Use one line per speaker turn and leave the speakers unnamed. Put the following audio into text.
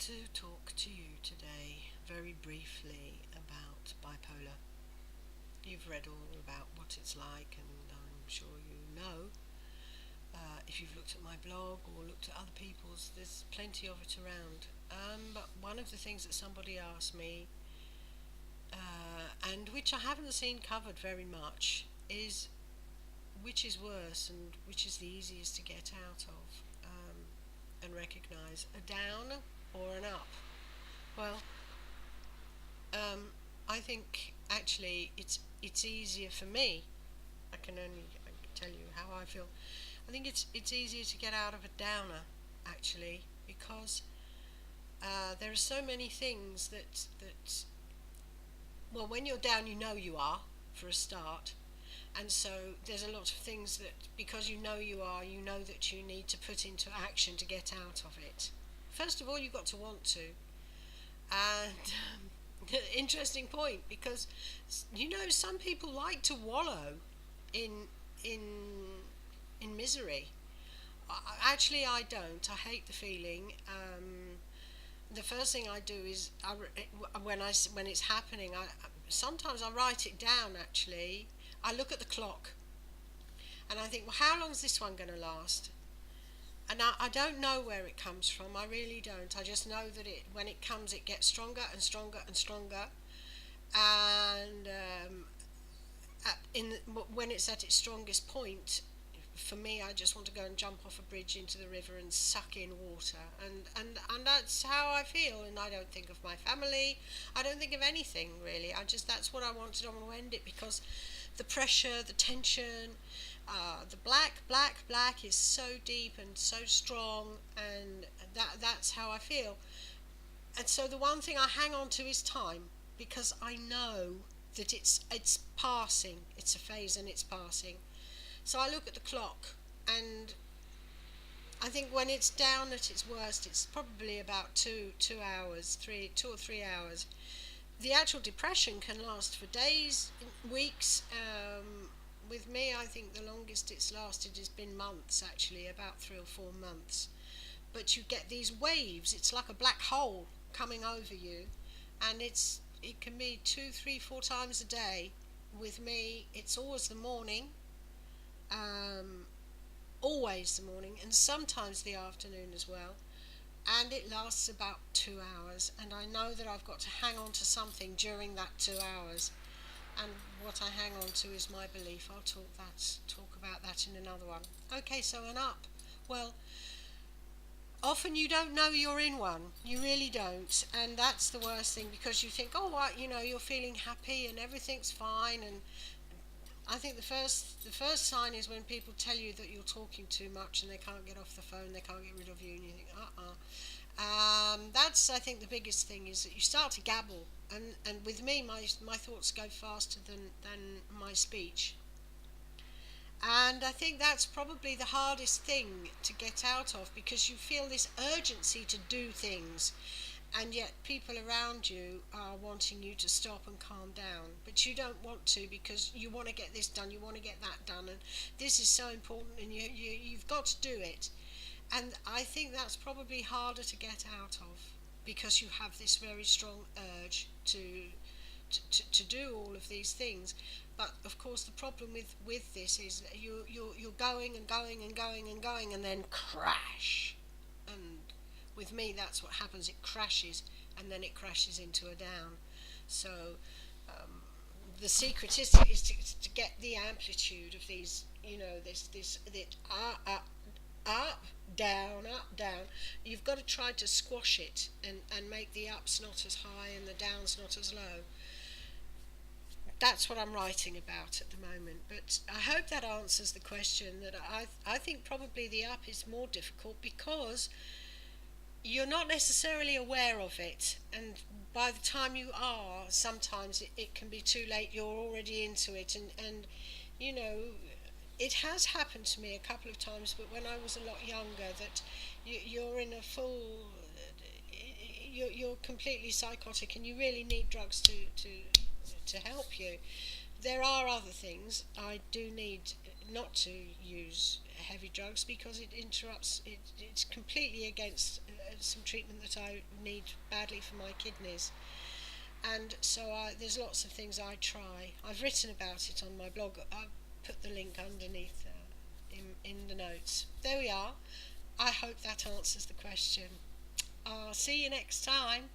to talk to you today very briefly about bipolar. You've read all about what it's like, and I'm sure you know. If you've looked at my blog or looked at other people's, there's plenty of it around. But one of the things that somebody asked me, and which I haven't seen covered very much, is which is worse and which is the easiest to get out of and recognize, a down or an up? Well, Um, I think actually it's easier for me. I can tell you how I feel. I think it's easier to get out of a downer actually because there are so many things that well, when you're down you know you are, for a start, and so there's a lot of things that, because you know you are, you know that you need to put into action to get out of it. First of all, you've got to want to. And interesting point, because some people like to wallow in in misery. Actually, I don't. I hate the feeling. The first thing I do is when it's happening, I sometimes I write it down. Actually, I look at the clock and I think, well, how long is this one going to last? And I don't know where it comes from. I really don't. I just know that when it comes, it gets stronger and stronger and stronger. And when it's at its strongest point, for me, I just want to go and jump off a bridge into the river and suck in water. And that's how I feel. And I don't think of my family. I don't think of anything really. That's what I wanted. I want to end it because the pressure, the tension, the black is so deep and so strong, and that's how I feel. And so the one thing I hang on to is time, because I know that it's passing. It's a phase and it's passing. So I look at the clock, and I think when it's down at its worst, it's probably about 2 hours, 2 or 3 hours. The actual depression can last for days, weeks. With me, I think the longest it's lasted has been months, actually, about 3 or 4 months. But you get these waves. It's like a black hole coming over you, and it can be 2, 3, 4 times a day. With me, it's always the morning, um, always the morning, and sometimes the afternoon as well. And it lasts about 2 hours, and I know that I've got to hang on to something during that 2 hours. And what I hang on to is my belief. I'll talk about that in another one. Okay, so an up. Well, often you don't know you're in one. You really don't, and that's the worst thing, because you think, oh, what, you're feeling happy and everything's fine. And I think the first sign is when people tell you that you're talking too much and they can't get off the phone, they can't get rid of you, and you think, That's, I think, the biggest thing is that you start to gabble, and with me, my thoughts go faster than my speech. And I think that's probably the hardest thing to get out of, because you feel this urgency to do things, and yet people around you are wanting you to stop and calm down. But you don't want to, because you want to get this done, you want to get that done, and this is so important, and you've got to do it. And I think that's probably harder to get out of, because you have this very strong urge to do all of these things. But of course, the problem with this is that you're going and going and going and going, and then crash. And with me, that's what happens. It crashes, and then it crashes into a down. So um, the secret is to get the amplitude of these. This that up, down, up, down. You've got to try to squash it, and make the ups not as high and the downs not as low. That's what I'm writing about at the moment. But I hope that answers the question. That I think probably the up is more difficult, because you're not necessarily aware of it, and by the time you are, sometimes it can be too late. You're already into it, and you know it has happened to me a couple of times, but when I was a lot younger, that you're in a full, you're completely psychotic, and you really need drugs to help you. There are other things. I do need not to use heavy drugs because it interrupts. It's completely against some treatment that I need badly for my kidneys. And so there's lots of things I try. I've written about it on my blog. I've put the link underneath in the notes. There we are. I hope that answers the question. I'll see you next time.